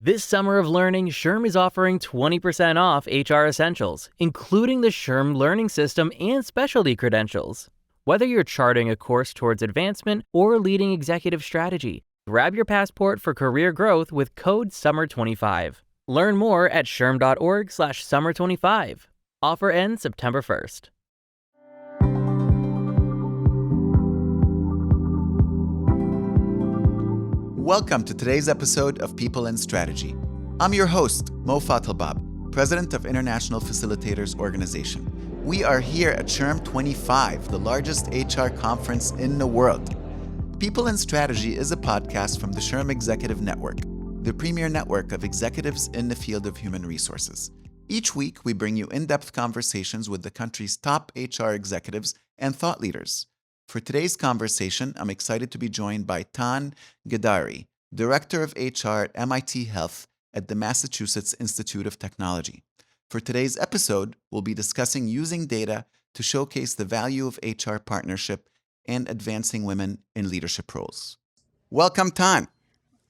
This summer of learning, SHRM is offering 20% off HR Essentials, including the SHRM Learning System and specialty credentials. Whether you're charting a course towards advancement or leading executive strategy, grab your passport for career growth with code SUMMER25. Learn more at shrm.org/summer25. Offer ends September 1st. Welcome to today's episode of People and Strategy. I'm your host, Mo Fatalbab, President of International Facilitators Organization. We are here at SHRM 25, the largest HR conference in the world. People and Strategy is a podcast from the SHRM Executive Network, the premier network of executives in the field of human resources. Each week, we bring you in-depth conversations with the country's top HR executives and thought leaders. For today's conversation, I'm excited to be joined by Thanh Giddarie, Director of HR at MIT Health at the Massachusetts Institute of Technology. For today's episode, we'll be discussing using data to showcase the value of HR partnership and advancing women in leadership roles. Welcome, Thanh.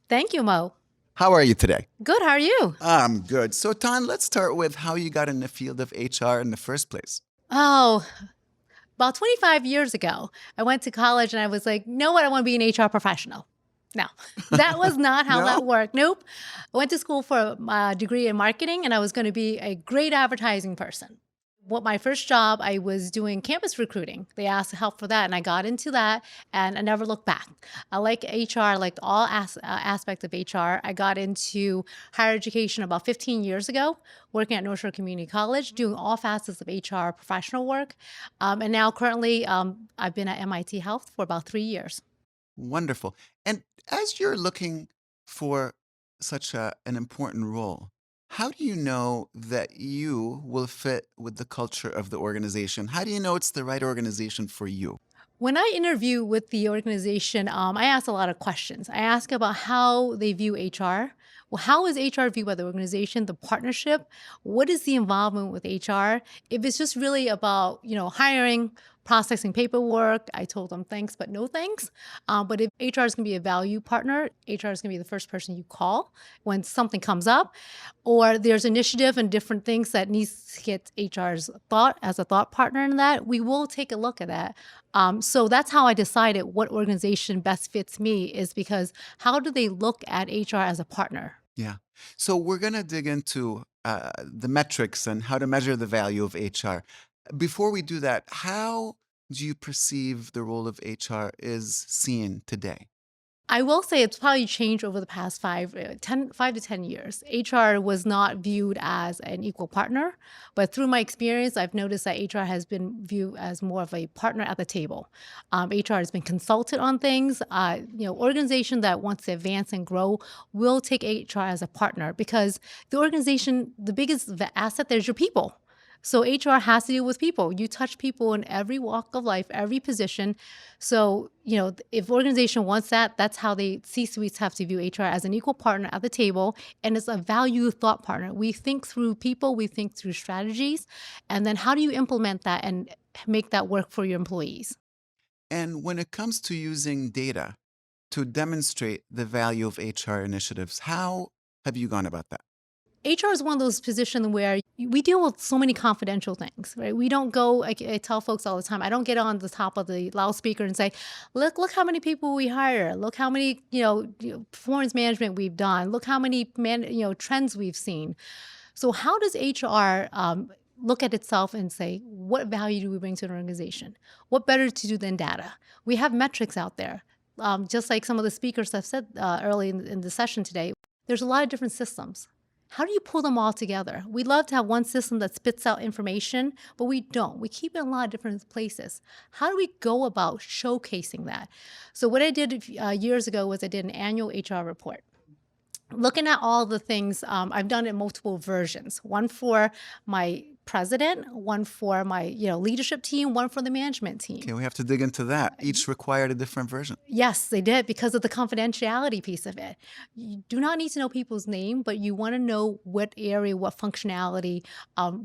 Thank you, Mo. How are you today? Good. How are you? I'm good. So, Thanh, let's start with how you got in the field of HR in the first place. About 25 years ago, I went to college and I was like, you know what? I want to be an HR professional. No, that was not how that worked. Nope. I went to school for a degree in marketing and I was going to be a great advertising person. My first job, I was doing campus recruiting. They asked help for that and I got into that and I never looked back. I like HR, I liked all aspects of HR. I got into higher education about 15 years ago, working at North Shore Community College, doing all facets of HR professional work. And now currently, I've been at MIT Health for about 3 years. Wonderful. And as you're looking for such an important role, how do you know that you will fit with the culture of the organization? How do you know it's the right organization for you? When I interview with the organization, I ask a lot of questions. I ask about how they view HR. Well, how is HR viewed by the organization, the partnership? What is the involvement with HR? If it's just really about, hiring, processing paperwork, I told them thanks, but no thanks. But if HR is going to be a value partner, HR is going to be the first person you call when something comes up, or there's initiative and different things that needs to get HR's thought as a thought partner in that, we will take a look at that. So that's how I decided what organization best fits me is because how do they look at HR as a partner? Yeah. So we're going to dig into the metrics and how to measure the value of HR. Before we do that, how do you perceive the role of HR is seen today? I will say it's probably changed over the past 5 to 10 years. HR was not viewed as an equal partner, but through my experience, I've noticed that HR has been viewed as more of a partner at the table. HR has been consulted on things. Organization that wants to advance and grow will take HR as a partner because the organization, the biggest asset there is your people. So HR has to deal with people. You touch people in every walk of life, every position. So, if organization wants that, that's how C-suites have to view HR as an equal partner at the table. And it's a value thought partner. We think through people, we think through strategies. And then how do you implement that and make that work for your employees? And when it comes to using data to demonstrate the value of HR initiatives, how have you gone about that? HR is one of those positions where we deal with so many confidential things, right? We don't go, I tell folks all the time, I don't get on the top of the loudspeaker and say, look how many people we hire. Look how many, performance management we've done. Look how many, trends we've seen. So how does HR look at itself and say, what value do we bring to an organization? What better to do than data? We have metrics out there. Just like some of the speakers have said early in the session today, there's a lot of different systems. How do you pull them all together? We love to have one system that spits out information, but we don't. We keep it in a lot of different places. How do we go about showcasing that? So what I did years ago was I did an annual HR report. Looking at all the things, I've done it in multiple versions. One for my president, one for my leadership team, one for the management team. Okay, we have to dig into that. Each required a different version. Yes, they did, because of the confidentiality piece of it. You do not need to know people's name, but you want to know what area, what functionality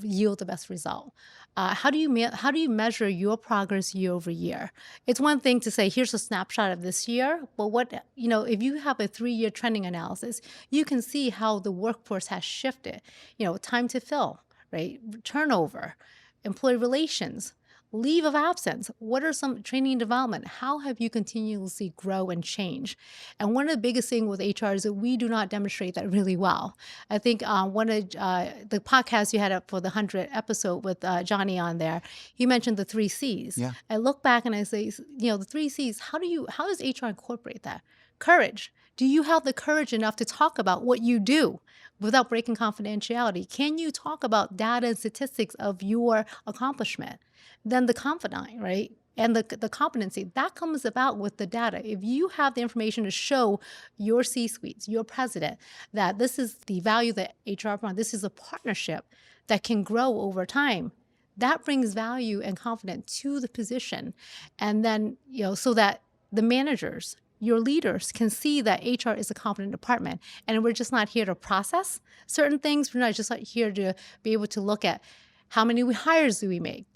yield the best result. How do you measure your progress year over year? It's one thing to say, here's a snapshot of this year, but if you have a 3-year trending analysis, you can see how the workforce has shifted. Time to fill, right? Turnover, employee relations, leave of absence. What are some training and development? How have you continuously grow and change? And one of the biggest things with HR is that we do not demonstrate that really well. I think one of the podcasts you had up for the 100th episode with Johnny on there, he mentioned the 3 C's. Yeah. I look back and I say, the 3 C's, how does HR incorporate that? Courage. Do you have the courage enough to talk about what you do without breaking confidentiality? Can you talk about data and statistics of your accomplishment? Then the confidant, right? And the competency, that comes about with the data. If you have the information to show your C-suites, your president, that this is the value that HR brings, this is a partnership that can grow over time, that brings value and confidence to the position. And then, so that the managers, your leaders, can see that HR is a competent department. And we're just not here to process certain things. We're not just here to be able to look at how many hires do we make.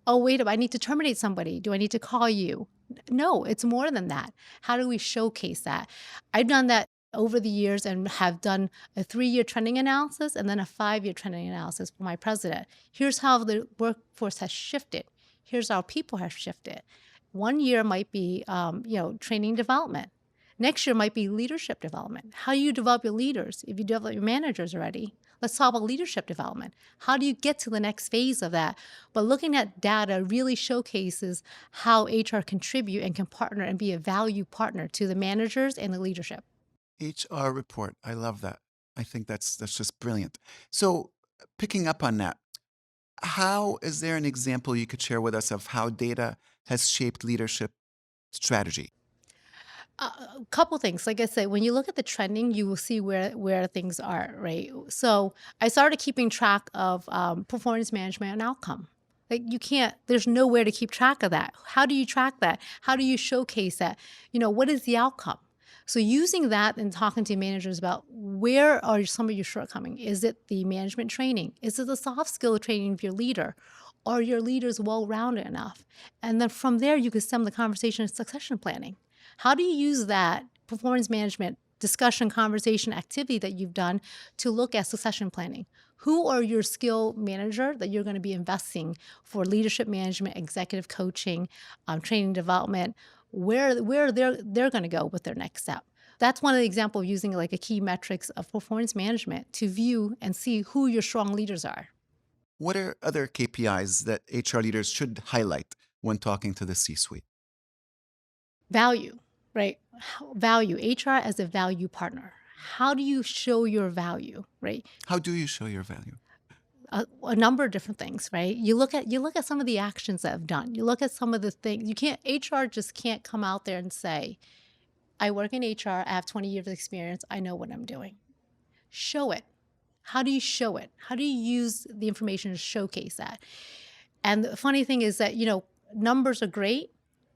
Oh, wait, I need to terminate somebody. Do I need to call you? No, it's more than that. How do we showcase that? I've done that over the years and have done a 3-year trending analysis and then a 5-year trending analysis for my president. Here's how the workforce has shifted. Here's how people have shifted. 1 year might be, training development. Next year might be leadership development. How do you develop your leaders? If you develop your managers already, let's talk about leadership development. How do you get to the next phase of that? But looking at data really showcases how HR contribute and can partner and be a value partner to the managers and the leadership. HR report. I love that. I think that's just brilliant. So picking up on that, how is there an example you could share with us of how data has shaped leadership strategy? A couple things. Like I said, when you look at the trending, you will see where things are, right? So I started keeping track of performance management and outcome. Like there's nowhere to keep track of that. How do you track that? How do you showcase that? What is the outcome? So using that and talking to managers about where are some of your shortcomings. Is it the management training? Is it the soft skill training of your leader? Are your leaders well-rounded enough? And then from there, you can stem the conversation to succession planning. How do you use that performance management discussion, conversation, activity that you've done to look at succession planning? Who are your skill manager that you're going to be investing for leadership management, executive coaching, training development, where they're going to go with their next step? That's one of the examples of using like a key metrics of performance management to view and see who your strong leaders are. What are other KPIs that HR leaders should highlight when talking to the C-suite? Value, right? Value, HR as a value partner. How do you show your value, right? How do you show your value? A number of different things, right? You look at some of the actions that I've done. You look at some of the things. HR just can't come out there and say, I work in HR, I have 20 years of experience, I know what I'm doing. Show it. How do you show it? How do you use the information to showcase that? And the funny thing is that, numbers are great,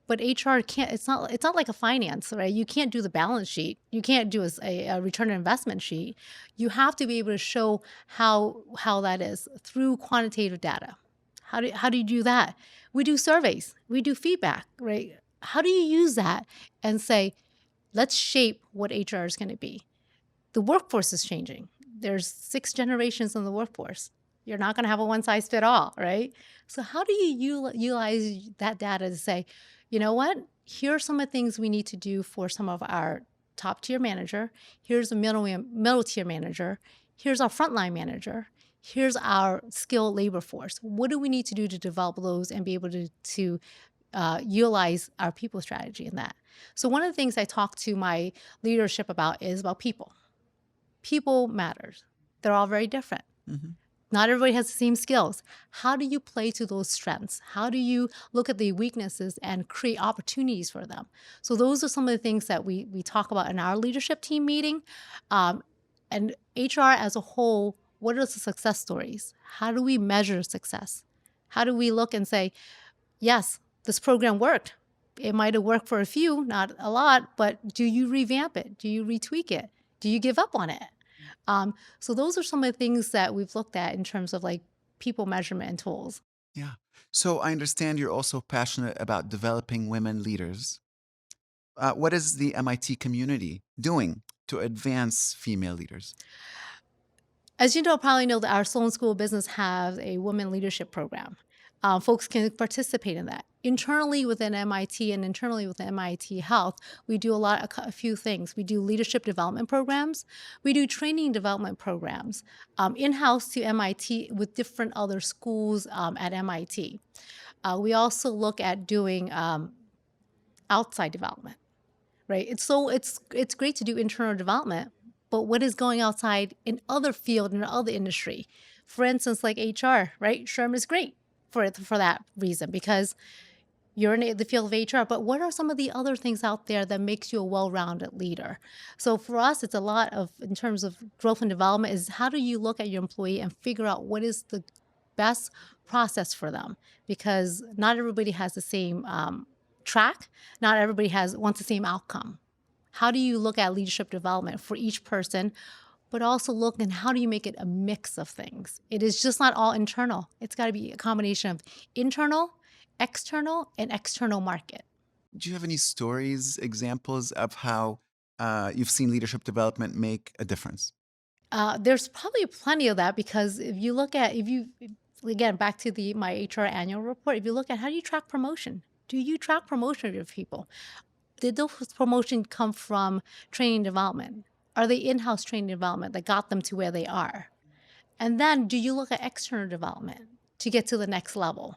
but HR can't, it's not like a finance, right? You can't do the balance sheet. You can't do a return on investment sheet. You have to be able to show how that is through quantitative data. How do you do that? We do surveys. We do feedback, right? How do you use that and say, let's shape what HR is going to be? The workforce is changing. There's 6 generations in the workforce. You're not going to have a one-size-fits-all, right? So how do you utilize that data to say, you know what? Here are some of the things we need to do for some of our top-tier manager. Here's a middle-tier manager. Here's our frontline manager. Here's our skilled labor force. What do we need to do to develop those and be able to utilize our people strategy in that? So one of the things I talk to my leadership about is about people. People matters. They're all very different. Mm-hmm. Not everybody has the same skills. How do you play to those strengths? How do you look at the weaknesses and create opportunities for them? So those are some of the things that we talk about in our leadership team meeting. And HR as a whole What are the success stories? How do we measure success? How do we look and say, yes, this program worked. It might have worked for a few, not a lot, but do you revamp it? Do you retweak it? Do you give up on it? So those are some of the things that we've looked at in terms of like people measurement and tools. Yeah. So I understand you're also passionate about developing women leaders. What is the MIT community doing to advance female leaders? As you know, probably know that our Sloan School of Business has a women leadership program. Folks can participate in that. Internally within MIT and internally within MIT Health, we do a few things. We do leadership development programs. We do training development programs in-house to MIT with different other schools at MIT. We also look at doing outside development, right? It's great to do internal development, but what is going outside in other field in other industry? For instance, like HR, right? SHRM is great for that reason because you're in the field of HR, but what are some of the other things out there that makes you a well-rounded leader? So for us, it's a lot of, in terms of growth and development, is how do you look at your employee and figure out what is the best process for them? Because not everybody has the same track. Not everybody wants the same outcome. How do you look at leadership development for each person, but also look and how do you make it a mix of things? It is just not all internal. It's got to be a combination of internal, external, and external market. Do you have any stories, examples of how you've seen leadership development make a difference? There's probably plenty of that because again, back to my HR annual report, if you look at how do you track promotion? Do you track promotion of people? Did those promotions come from training development? Are they in-house training development that got them to where they are? And then do you look at external development to get to the next level?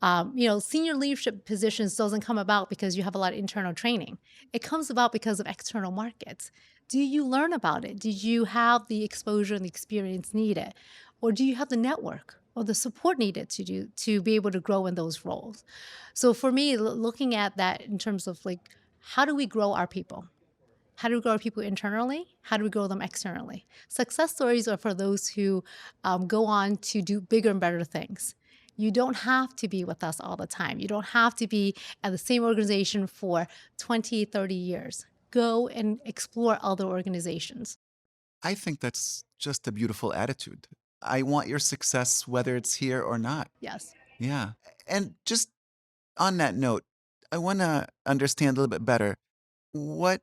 Senior leadership positions doesn't come about because you have a lot of internal training. It comes about because of external markets. Do you learn about it? Did you have the exposure and the experience needed? Or do you have the network or the support needed to be able to grow in those roles? So for me, looking at that in terms of like, how do we grow our people? How do we grow our people internally? How do we grow them externally? Success stories are for those who go on to do bigger and better things. You don't have to be with us all the time. You don't have to be at the same organization for 20, 30 years. Go and explore other organizations. I think that's just a beautiful attitude. I want your success whether it's here or not. Yes. Yeah. And just on that note, I want to understand a little bit better what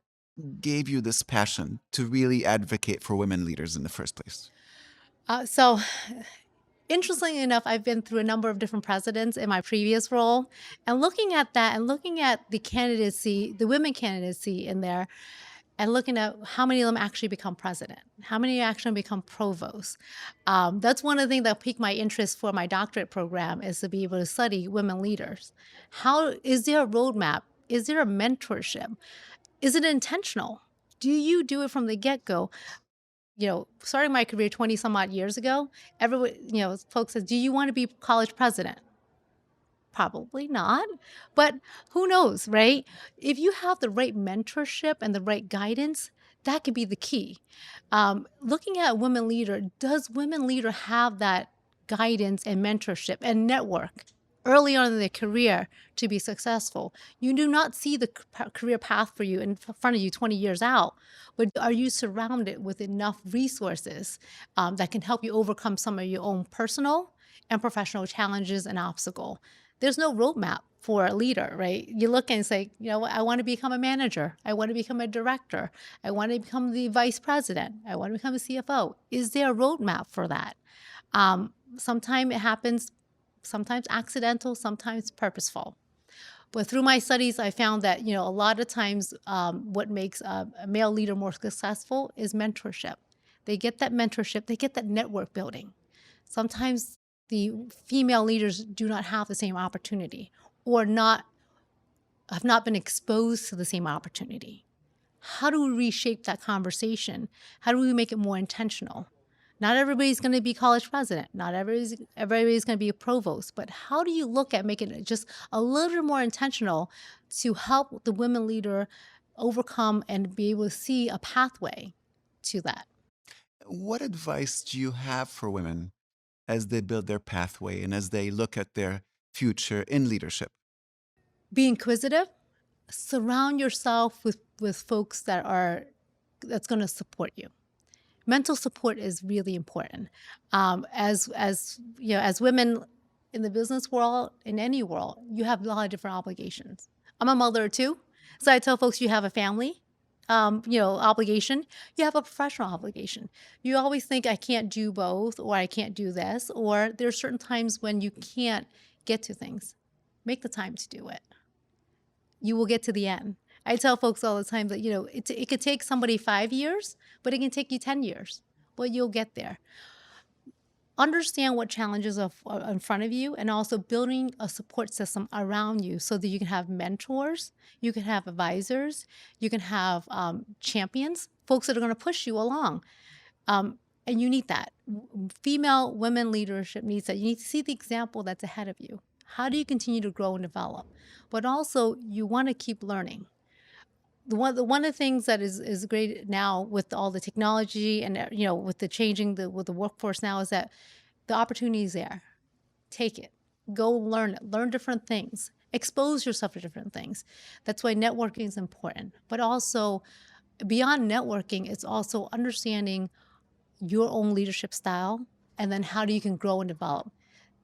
gave you this passion to really advocate for women leaders in the first place? So interestingly enough, I've been through a number of different presidents in my previous role. And looking at that and looking at the candidacy, the women candidacy in there, and looking at how many of them actually become president, how many actually become provost. That's one of the things that piqued my interest for my doctorate program is to be able to study women leaders. How is there a roadmap? Is there a mentorship? Is it intentional? Do you do it from the get-go? Starting my career 20 some odd years ago, everyone, folks said, do you want to be college president? Probably not, but who knows, right? If you have the right mentorship and the right guidance, that could be the key. Looking at women leader, does women leader have that guidance and mentorship and network early on in their career to be successful? You do not see the career path for you in front of you 20 years out, but are you surrounded with enough resources that can help you overcome some of your own personal and professional challenges and obstacles? There's no roadmap for a leader, right? You look and say, I want to become a manager. I want to become a director. I want to become the vice president. I want to become a CFO. Is there a roadmap for that? Sometimes it happens, sometimes accidental, sometimes purposeful. But through my studies, I found that, a lot of times what makes a male leader more successful is mentorship. They get that mentorship, they get that network building. Sometimes the female leaders do not have the same opportunity or have not been exposed to the same opportunity. How do we reshape that conversation? How do we make it more intentional? Not everybody's going to be college president. Not everybody's going to be a provost. But how do you look at making it just a little bit more intentional to help the women leader overcome and be able to see a pathway to that? what advice do you have for women as they build their pathway and as they look at their future in leadership? Be inquisitive. Surround yourself with folks that's going to support you. Mental support is really important. As you know, as women in the business world, in any world, you have a lot of different obligations. I'm a mother too, so I tell folks you have a family, obligation. You have a professional obligation. You always think I can't do both, or I can't do this, or there are certain times when you can't get to things. Make the time to do it. You will get to the end. I tell folks all the time that, it could take somebody 5 years, but it can take you 10 years, but you'll get there. Understand what challenges are in front of you, and also building a support system around you so that you can have mentors, you can have advisors, you can have champions, folks that are going to push you along. And you need that. Female women leadership needs that. You need to see the example that's ahead of you. How do you continue to grow and develop? But also, you want to keep learning. One of the things that is great now with all the technology and with the changing with the workforce now is that the opportunity is there. Take it. Go learn it. Learn different things. Expose yourself to different things. That's why networking is important. But also, beyond networking, it's also understanding your own leadership style, and then how you can grow and develop.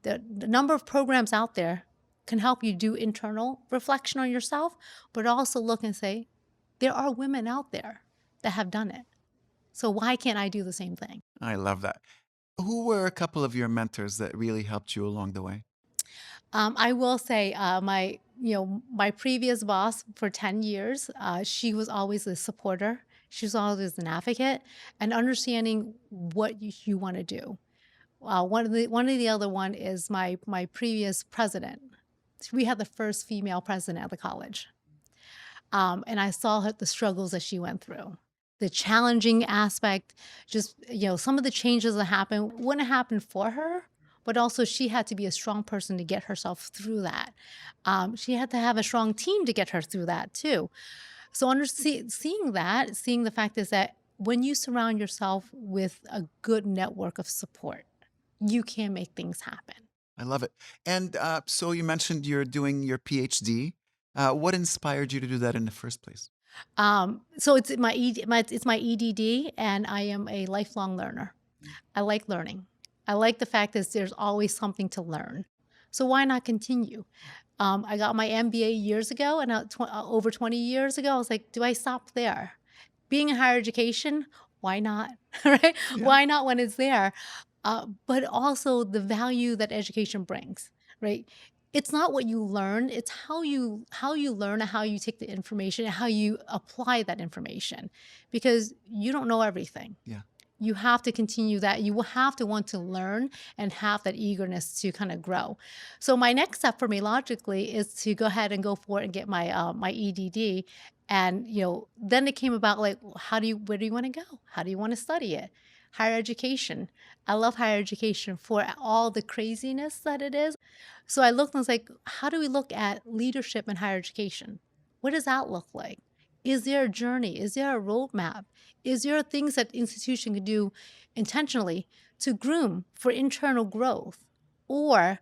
The number of programs out there can help you do internal reflection on yourself, but also look and say, there are women out there that have done it. So why can't I do the same thing? I love that. Who were a couple of your mentors that really helped you along the way? I will say my previous boss for 10 years, she was always a supporter. She was always an advocate and understanding what you want to do. One of the other one is my previous president. We had the first female president at the college. And I saw the struggles that she went through, the challenging aspect, just, some of the changes that happened wouldn't happen for her, but also she had to be a strong person to get herself through that. She had to have a strong team to get her through that too. So seeing the fact is that when you surround yourself with a good network of support, you can make things happen. I love it. And so you mentioned you're doing your PhD. What inspired you to do that in the first place? So it's it's my EDD, and I am a lifelong learner. I like learning. I like the fact that there's always something to learn. So why not continue? I got my MBA years ago, and over 20 years ago, I was like, do I stop there? Being in higher education, why not? Right? Yeah. Why not when it's there? But also the value that education brings, right? It's not what you learn; it's how you learn and how you take the information and how you apply that information, because you don't know everything. Yeah. You have to continue that. You will have to want to learn and have that eagerness to kind of grow. So my next step for me logically is to go ahead and go for it and get my EDD. And then it came about like, where do you want to go? How do you want to study it? Higher education. I love higher education for all the craziness that it is. So I looked and was like, how do we look at leadership in higher education? What does that look like? Is there a journey? Is there a roadmap? Is there things that institution can do intentionally to groom for internal growth, or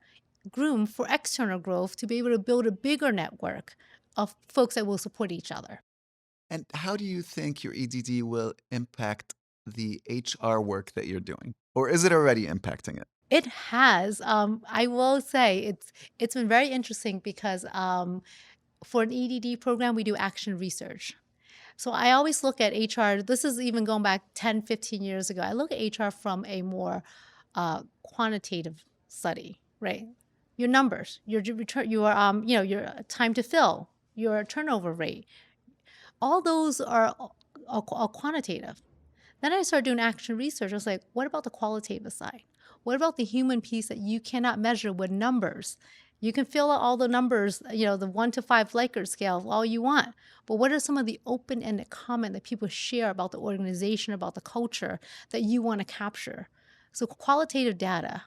groom for external growth to be able to build a bigger network of folks that will support each other? And how do you think your EDD will impact the HR work that you're doing? Or is it already impacting it? It has. I will say it's been very interesting because for an EDD program, we do action research. So I always look at HR, this is even going back 10, 15 years ago. I look at HR from a more quantitative study, right? Your numbers, your return, your time to fill, your turnover rate, all those are quantitative. Then I started doing action research. I was like, what about the qualitative side? What about the human piece that you cannot measure with numbers? You can fill out all the numbers, the 1 to 5 Likert scale, all you want. But what are some of the open-ended comment that people share about the organization, about the culture that you want to capture? So qualitative data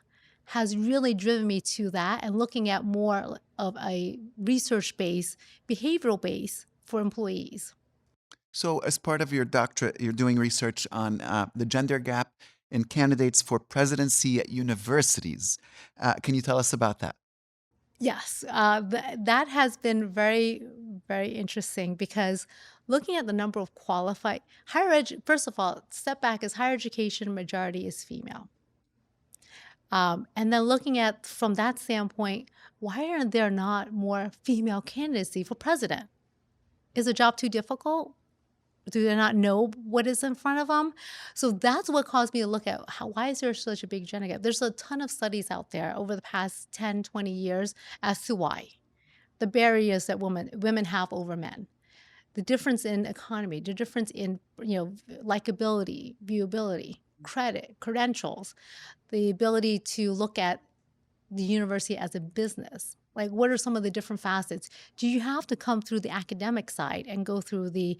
has really driven me to that and looking at more of a research base, behavioral base for employees. So, as part of your doctorate, you're doing research on the gender gap in candidates for presidency at universities. Can you tell us about that? Yes, that has been very, very interesting because looking at the number of qualified first of all, step back is higher education majority is female. And then looking at from that standpoint, why are there not more female candidacy for president? Is the job too difficult? Do they not know what is in front of them? So that's what caused me to look at why is there such a big gender gap? There's a ton of studies out there over the past 10, 20 years as to why. The barriers that women have over men, the difference in economy, the difference in likability, viewability, credit, credentials, the ability to look at the university as a business. Like, what are some of the different facets? Do you have to come through the academic side and go through the,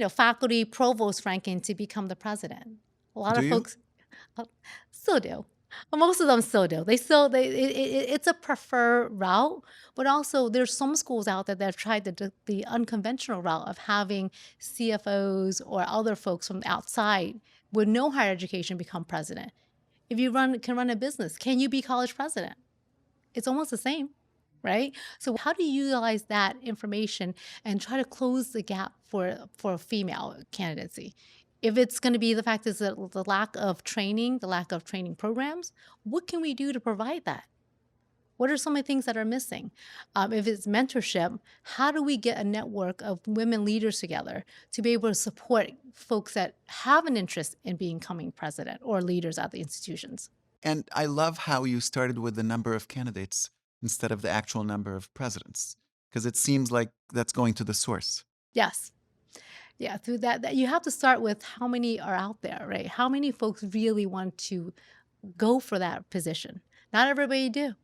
faculty provost ranking to become the president? A lot Do of you? folks uh, still do. Most of them still do. It's a preferred route, but also there's some schools out there that have tried the unconventional route of having CFOs or other folks from outside with no higher education become president. If you can run a business, can you be college president? It's almost the same, right? So how do you utilize that information and try to close the gap for female candidacy? If it's going to be the fact is that the lack of training, the lack of training programs, what can we do to provide that? What are some of the things that are missing? If it's mentorship, how do we get a network of women leaders together to be able to support folks that have an interest in becoming president or leaders at the institutions? And I love how you started with the number of candidates instead of the actual number of presidents, because it seems like that's going to the source. Yes. Yeah, through that you have to start with how many are out there, right? How many folks really want to go for that position? Not everybody do.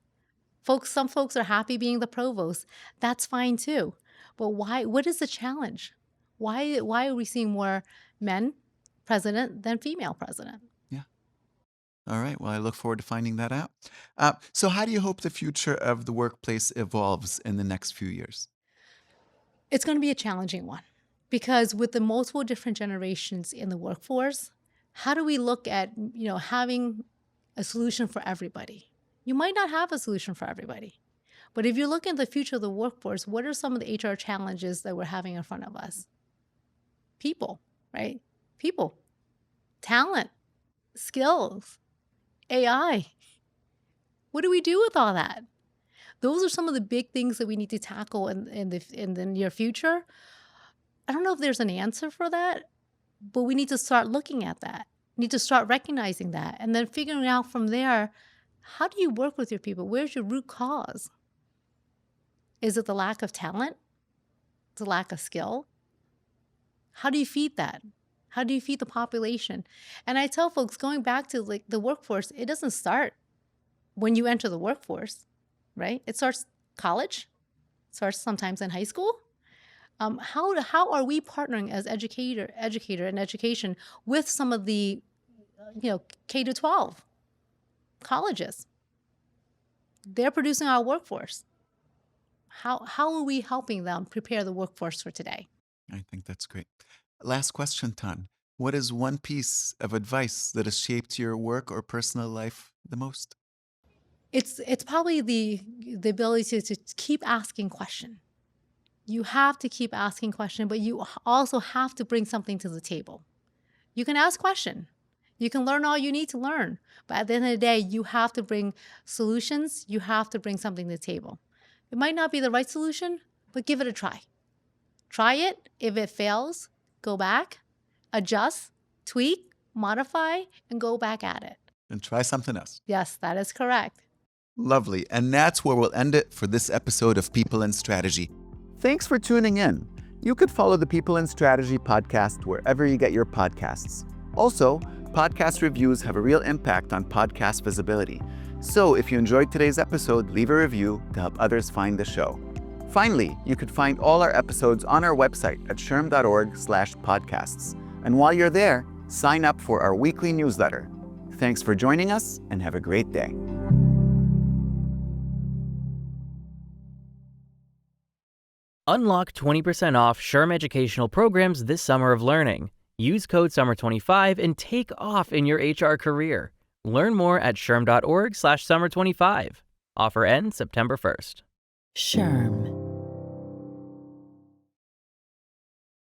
Some folks are happy being the provost. That's fine too. But why? What is the challenge? Why are we seeing more men president than female president? Yeah. All right. Well, I look forward to finding that out. So, how do you hope the future of the workplace evolves in the next few years? It's going to be a challenging one because with the multiple different generations in the workforce, how do we look at, having a solution for everybody? You might not have a solution for everybody. But if you look at the future of the workforce, what are some of the HR challenges that we're having in front of us? People, right? People, talent, skills, AI. What do we do with all that? Those are some of the big things that we need to tackle in the near future. I don't know if there's an answer for that, but we need to start looking at that. We need to start recognizing that and then figuring out from there, how do you work with your people? Where's your root cause? Is it the lack of talent? The lack of skill? How do you feed that? How do you feed the population? And I tell folks, going back to like the workforce, it doesn't start when you enter the workforce, right? It starts college, starts sometimes in high school. How are we partnering as educator and education with some of the K to 12 colleges? They're producing our workforce. How are we helping them prepare the workforce for today? I think that's great. Last question, Tan. What is one piece of advice that has shaped your work or personal life the most? It's probably the ability to keep asking questions. You have to keep asking questions, but you also have to bring something to the table. You can ask questions. You can learn all you need to learn. But at the end of the day, you have to bring solutions. You have to bring something to the table. It might not be the right solution, but give it a try. Try it. If it fails, go back, adjust, tweak, modify, and go back at it. And try something else. Yes, that is correct. Lovely. And that's where we'll end it for this episode of People and Strategy. Thanks for tuning in. You could follow the People and Strategy podcast wherever you get your podcasts. Also, podcast reviews have a real impact on podcast visibility. So if you enjoyed today's episode, leave a review to help others find the show. Finally, you could find all our episodes on our website at shrm.org/podcasts. And while you're there, sign up for our weekly newsletter. Thanks for joining us and have a great day. Unlock 20% off SHRM educational programs this summer of learning. Use code SUMMER25 and take off in your HR career. Learn more at shrm.org/summer25. Offer ends September 1st. SHRM.